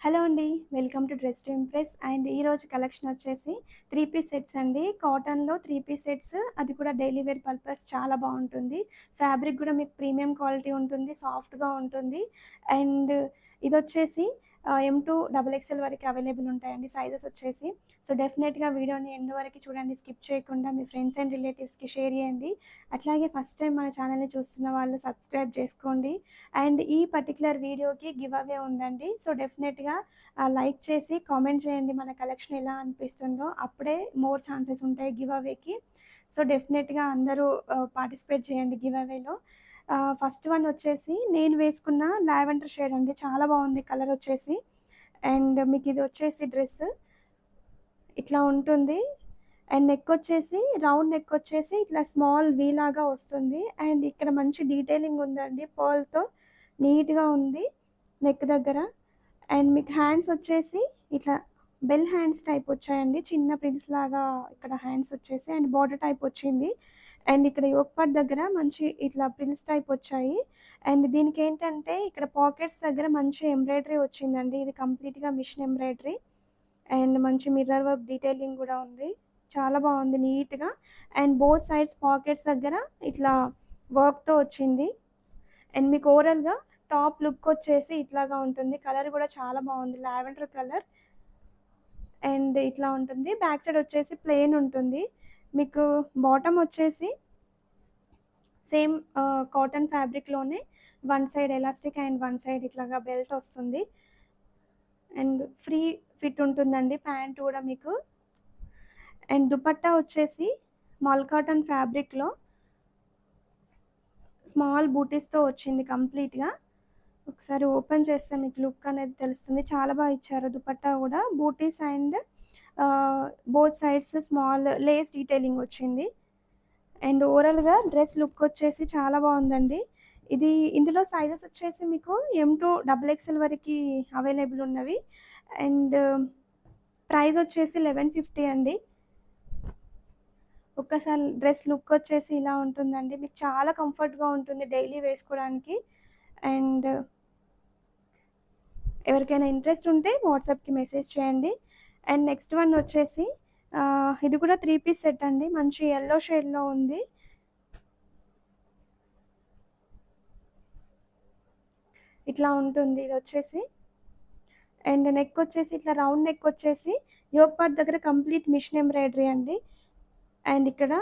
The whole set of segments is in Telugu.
హలో అండి. Welcome to dress to impress. And ఈరోజు కలెక్షన్ వచ్చేసి 3 పీస్ సెట్స్ అండి. కాటన్‌లో 3 పీస్ సెట్స్, అది కూడా డైలీ వేర్ పర్పస్ చాలా బావుంటుంది. ఫ్యాబ్రిక్ కూడా మీకు ప్రీమియం క్వాలిటీ ఉంటుంది. సాఫ్ట్‌గా ఉంటుంది. అండ్ ఇదొచ్చేసి M2 డబుల్ ఎక్స్ఎల్ వరకు అవైలబుల్ ఉంటాయండి సైజెస్ వచ్చేసి. సో, డెఫినెట్‌గా వీడియోని ఎండ్ వరకు చూడండి. స్కిప్ చేయకుండా మీ ఫ్రెండ్స్ అండ్ రిలేటివ్స్‌కి షేర్ చేయండి. అట్లాగే ఫస్ట్ టైం మన ఛానల్‌ని చూస్తున్న వాళ్ళు సబ్స్క్రైబ్ చేసుకోండి. అండ్ ఈ పర్టిక్యులర్ వీడియోకి గివ్ అవే ఉందండి. సో, డెఫినెట్‌గా లైక్ చేసి కామెంట్ చేయండి మన కలెక్షన్ ఎలా అనిపిస్తుందో. అప్పుడే మోర్ ఛాన్సెస్ ఉంటాయి గివ్ అవేకి. సో, డెఫినెట్‌గా అందరూ పార్టిసిపేట్ చేయండి గివ్ అవేలో. ఫస్ట్ వన్ వచ్చేసి నేను వేసుకున్న లావెండర్ షేడ్ అండి. చాలా బాగుంది కలర్ వచ్చేసి. అండ్ మీకు ఇది వచ్చేసి డ్రెస్ ఇట్లా ఉంటుంది. అండ్ నెక్ వచ్చేసి రౌండ్ నెక్ వచ్చేసి ఇట్లా స్మాల్ వీ లాగా వస్తుంది. అండ్ ఇక్కడ మంచి డీటెయిలింగ్ ఉందండి, పర్ల్తో నీట్గా ఉంది నెక్ దగ్గర. అండ్ మీకు హ్యాండ్స్ వచ్చేసి ఇట్లా బెల్ హ్యాండ్స్ టైప్ వచ్చాయండి, చిన్న ప్రిన్స్ లాగా ఇక్కడ హ్యాండ్స్ వచ్చేసి. అండ్ బార్డర్ టైప్ వచ్చింది. అండ్ ఇక్కడ యోక్ పార్ట్ దగ్గర మంచి ఇట్లా ప్రిన్స్ టైప్ వచ్చాయి. అండ్ దీనికి ఏంటంటే ఇక్కడ పాకెట్స్ దగ్గర మంచి ఎంబ్రాయిడరీ వచ్చిందండి. ఇది కంప్లీట్గా మిషన్ ఎంబ్రాయిడరీ. అండ్ మంచి మిర్రర్ వర్క్ డీటెయిలింగ్ కూడా ఉంది. చాలా బాగుంది నీట్గా. అండ్ బోత్ సైడ్స్ పాకెట్స్ దగ్గర ఇట్లా వర్క్తో వచ్చింది. అండ్ మీకు ఓవరాల్గా టాప్ లుక్ వచ్చేసి ఇట్లాగా ఉంటుంది. కలర్ కూడా చాలా బాగుంది, లావెండర్ కలర్. అండ్ ఇట్లా ఉంటుంది. బ్యాక్ సైడ్ వచ్చేసి ప్లెయిన్ ఉంటుంది. మీకు బాటమ్ వచ్చేసి సేమ్ కాటన్ ఫ్యాబ్రిక్లోనే one side elastic and one side ఇట్లాగా బెల్ట్ వస్తుంది. అండ్ ఫ్రీ ఫిట్ ఉంటుందండి ప్యాంట్ కూడా మీకు. అండ్ దుపట్టా వచ్చేసి మల్ కాటన్ ఫ్యాబ్రిక్లో స్మాల్ బూటీస్తో వచ్చింది కంప్లీట్గా. ఒకసారి ఓపెన్ చేస్తే మీకు లుక్ అనేది తెలుస్తుంది. చాలా బాగా ఇచ్చారు దుపట్టా కూడా. Booties and both sides small lace detailing వచ్చింది. అండ్ ఓవరాల్గా డ్రెస్ లుక్ వచ్చేసి చాలా బాగుందండి. ఇందులో సైజెస్ వచ్చేసి మీకు M2 డబుల్ ఎక్స్ఎల్ వరకు అవైలబుల్ ఉన్నవి. అండ్ ప్రైస్ వచ్చేసి 1150 అండి. ఒక్కసారి డ్రెస్ లుక్ వచ్చేసి ఇలా ఉంటుందండి. మీకు చాలా కంఫర్ట్గా ఉంటుంది డైలీ వేసుకోవడానికి. అండ్ ఎవరికైనా ఇంట్రెస్ట్ ఉంటే వాట్సాప్కి మెసేజ్ చేయండి. అండ్ నెక్స్ట్ వన్ వచ్చేసి ఇది కూడా 3 పీస్ సెట్ అండి. మంచి ఎల్లో షేడ్లో ఉంది. ఇట్లా ఉంటుంది ఇది వచ్చేసి. అండ్ నెక్ వచ్చేసి ఇట్లా రౌండ్ నెక్ వచ్చేసి యోక్ పార్ట్ దగ్గర కంప్లీట్ మిషన్ ఎంబ్రాయిడరీ అండి. అండ్ ఇక్కడ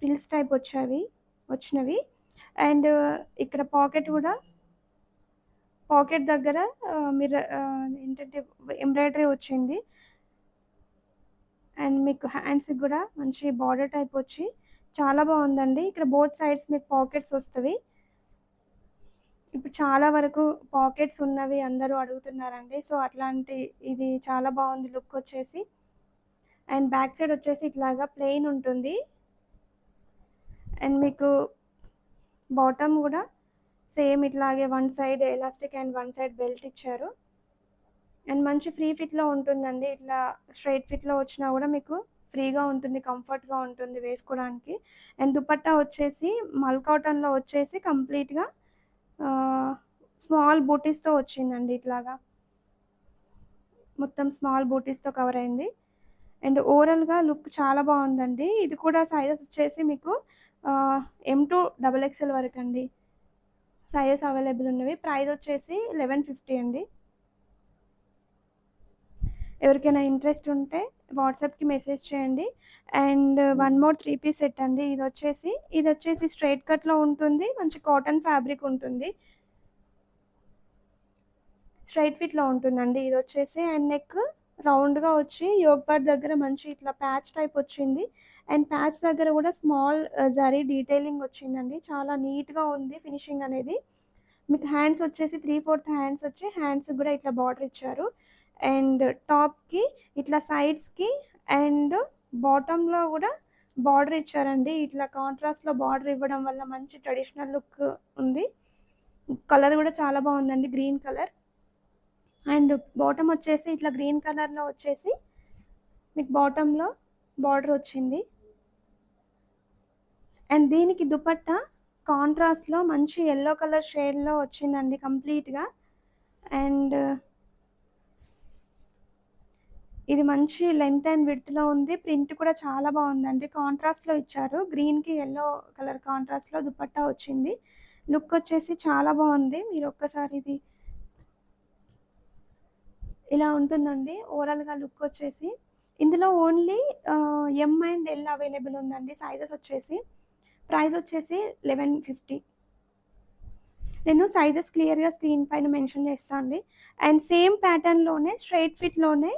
ప్రిల్స్ టైప్ వచ్చినవి. అండ్ ఇక్కడ పాకెట్ కూడా, పాకెట్ దగ్గర మీరు ఏంటంటే ఎంబ్రాయిడరీ వచ్చింది. అండ్ మీకు హ్యాండ్స్కి కూడా మంచి బార్డర్ టైప్ వచ్చి చాలా బాగుందండి. ఇక్కడ బోత్ సైడ్స్ మీకు పాకెట్స్ వస్తవి. ఇప్పుడు చాలా వరకు పాకెట్స్ ఉన్నవి అందరూ అడుగుతున్నారండి. సో, అట్లాంటి ఇది చాలా బాగుంది లుక్ వచ్చేసి. అండ్ బ్యాక్ సైడ్ వచ్చేసి ఇట్లాగా ప్లెయిన్ ఉంటుంది. అండ్ మీకు బాటమ్ కూడా సేమ్ ఇట్లాగే one side elastic and one side belt ఇచ్చారు. అండ్ మంచి ఫ్రీ ఫిట్లో ఉంటుందండి. ఇట్లా స్ట్రైట్ ఫిట్లో వచ్చినా కూడా మీకు ఫ్రీగా ఉంటుంది, కంఫర్ట్గా ఉంటుంది వేసుకోవడానికి. అండ్ దుపట్టా వచ్చేసి మల్ కాటన్లో వచ్చేసి కంప్లీట్గా స్మాల్ బూటీస్తో వచ్చిందండి. ఇట్లాగా మొత్తం స్మాల్ బూటీస్తో కవర్ అయింది. అండ్ ఓవరాల్గా లుక్ చాలా బాగుందండి. ఇది కూడా సైజెస్ వచ్చేసి మీకు M2 డబుల్ ఎక్స్ఎల్ వరకు అండి సైజెస్ అవైలబుల్ ఉన్నవి. ప్రైస్ వచ్చేసి 1150 అండి. ఎవరికైనా ఇంట్రెస్ట్ ఉంటే వాట్సాప్కి మెసేజ్ చేయండి. And one more 3 piece set అండి. ఇది వచ్చేసి స్ట్రైట్ కట్లో ఉంటుంది. మంచి కాటన్ ఫ్యాబ్రిక్ ఉంటుంది, స్ట్రైట్ ఫిట్లో ఉంటుందండి ఇది వచ్చేసి. అండ్ నెక్ రౌండ్గా వచ్చి యోక్ పార్ట్ దగ్గర మంచి ఇట్లా ప్యాచ్ టైప్ వచ్చింది. అండ్ ప్యాచ్ దగ్గర కూడా స్మాల్ జరీ డీటెయిలింగ్ వచ్చిందండి. చాలా నీట్గా ఉంది ఫినిషింగ్ అనేది. మీకు హ్యాండ్స్ వచ్చేసి 3/4 హ్యాండ్స్ వచ్చి హ్యాండ్స్ కూడా ఇట్లా బార్డర్ ఇచ్చారు. అండ్ టాప్కి ఇట్లా సైడ్స్కి అండ్ బాటంలో కూడా బార్డర్ ఇచ్చారండి. ఇట్లా కాంట్రాస్ట్లో బార్డర్ ఇవ్వడం వల్ల మంచి ట్రెడిషనల్ లుక్ ఉంది. కలర్ కూడా చాలా బాగుందండి, గ్రీన్ కలర్. అండ్ బాటమ్ వచ్చేసి ఇట్లా గ్రీన్ కలర్లో వచ్చేసి మీకు బాటంలో బార్డర్ వచ్చింది. అండ్ దీనికి దుపట్టా కాంట్రాస్ట్లో మంచి ఎల్లో కలర్ షేడ్లో వచ్చిందండి కంప్లీట్గా. అండ్ ఇది మంచి లెంత్ అండ్ విడ్త్‌లో ఉంది. ప్రింట్ కూడా చాలా బావుందండి. కాంట్రాస్ట్‌లో ఇచ్చారు. గ్రీన్‌కి యెల్లో కలర్ కాంట్రాస్ట్‌లో దుపట్టా వచ్చింది. లుక్ వచ్చేసి చాలా బావుంది. మీరు ఒక్కసారి ఇది ఇలా ఉంటుందండి ఓవరాల్‌గా లుక్ వచ్చేసి. ఇందులో only M and L available ఉందండి సైజెస్ వచ్చేసి. ప్రైస్ వచ్చేసి 1150. నేను సైజెస్ క్లియర్‌గా స్క్రీన్ పైన మెన్షన్ చేస్తా అండి. అండ్ సేమ్ ప్యాటర్న్‌లోనే స్ట్రెయిట్ ఫిట్‌లోనే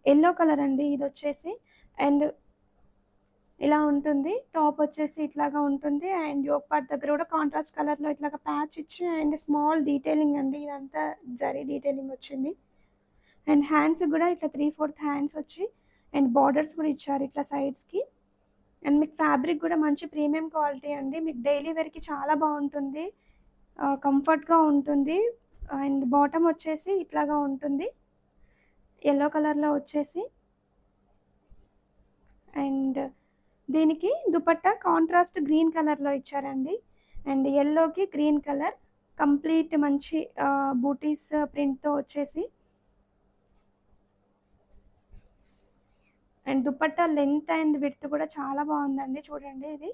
యెల్లో కలర్ అండి ఇదొచ్చేసి. అండ్ ఇలా ఉంటుంది. టాప్ వచ్చేసి ఇట్లాగా ఉంటుంది. అండ్ యోక్ పార్ట్ దగ్గర కూడా కాంట్రాస్ట్ కలర్‌లో ఇట్లాగా ప్యాచ్ ఇచ్చి అండ్ స్మాల్ డీటెయిలింగ్ అండి. ఇదంతా జరీ డీటెయిలింగ్ వచ్చింది. అండ్ హ్యాండ్స్‌కి గూడా ఇట్లా 3/4 హ్యాండ్స్ వచ్చి అండ్ బార్డర్స్ కూడా ఇచ్చారు ఇట్లా సైడ్స్‌కి. అండ్ మీకు ఫ్యాబ్రిక్ గూడా మంచి ప్రీమియం క్వాలిటీ అండి. మీకు డైలీ వేర్‌కి చాలా బావుంటుంది. కంఫర్ట్‌గా ఉంటుంది. అండ్ బాటమ్ వచ్చేసి ఇట్లాగా ఉంటుంది. యెల్లో కలర్‌లో వచ్చేసి అండ్ దీనికి దుపట్టా కాంట్రాస్ట్ గ్రీన్ కలర్‌లో ఇచ్చారండి. అండ్ యెల్లోకి గ్రీన్ కలర్ కంప్లీట్ మంచి బూటీస్ ప్రింట్‌తో వచ్చేసి and dupatta length and width కూడా చాలా బావుందండి. చూడండి ఇది.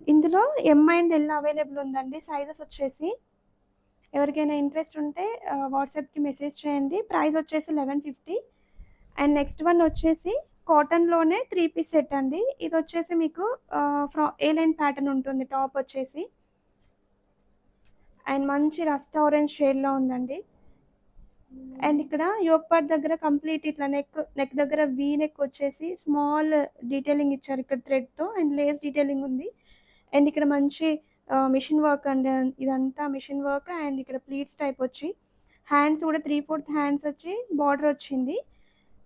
ఇందులో ఎమ్ అండ్ ఎల్ అవైలబుల్ ఉందండి. సైజెస్ వచ్చేసి ఎవరికైనా ఇంట్రెస్ట్ ఉంటే వాట్సాప్‌కి మెసేజ్ చేయండి. ప్రైస్ వచ్చేసి 1150. అండ్ నెక్స్ట్ వన్ వచ్చేసి కాటన్‌లోనే 3 పీస్ సెట్ అండి. ఇదొచ్చేసి మీకు ఏ లైన్ ప్యాటర్న్ ఉంటుంది టాప్ వచ్చేసి. అండ్ మంచి రస్ట్ ఆరెంజ్ షేడ్‌లో ఉందండి. అండ్ ఇక్కడ యోక్ పార్ట్ దగ్గర కంప్లీట్ ఇట్లా నెక్ దగ్గర వీ నెక్ వచ్చేసి స్మాల్ డీటెయిలింగ్ ఇచ్చారు ఇక్కడ థ్రెడ్‌తో అండ్ లేస్ డీటెయిలింగ్ ఉంది. అండ్ ఇక్కడ మంచి మిషన్ వర్క్ అండి. ఇదంతా మిషన్ వర్క్ అండ్ ఇక్కడ ప్లీట్స్ టైప్ వచ్చి హ్యాండ్స్ కూడా 3/4 హ్యాండ్స్ వచ్చి బార్డర్ వచ్చింది.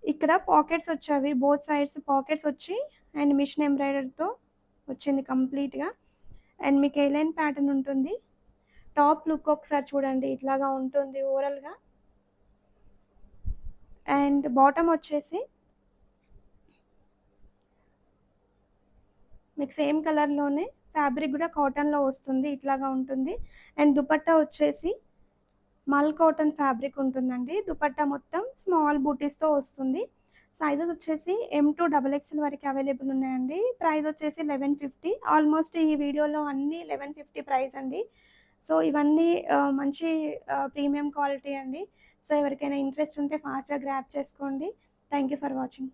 ఇక్కడ పాకెట్స్ వచ్చావి. బోత్ సైడ్స్ పాకెట్స్ వచ్చి అండ్ మిషన్ ఎంబ్రాయిడరీతో వచ్చింది కంప్లీట్‌గా. అండ్ మీకు ఏ లైన్ ప్యాటర్న్ ఉంటుంది. టాప్ లుక్ ఒకసారి చూడండి ఇట్లాగా ఉంటుంది ఓవరాల్‌గా. అండ్ బాటమ్ వచ్చేసి మీకు సేమ్ కలర్‌లోనే ఫ్యాబ్రిక్ కూడా కాటన్‌లో వస్తుంది. ఇట్లాగా ఉంటుంది. అండ్ దుపట్టా వచ్చేసి మల్ కాటన్ ఫ్యాబ్రిక్ ఉంటుందండి. దుపట్టా మొత్తం స్మాల్ బూటీస్‌తో వస్తుంది. సైజెస్ వచ్చేసి ఎమ్ టు డబుల్ ఎక్స్ఎల్ వరకు అవైలబుల్ ఉన్నాయండి. ప్రైస్ వచ్చేసి 1150. ఆల్మోస్ట్ ఈ వీడియోలో అన్నీ 1150 ప్రైస్ అండి. సో ఇవన్నీ మంచి ప్రీమియం క్వాలిటీ అండి. సో ఎవరికైనా ఇంట్రెస్ట్ ఉంటే ఫాస్ట్‌గా గ్రాబ్ చేసుకోండి. Thank you for watching.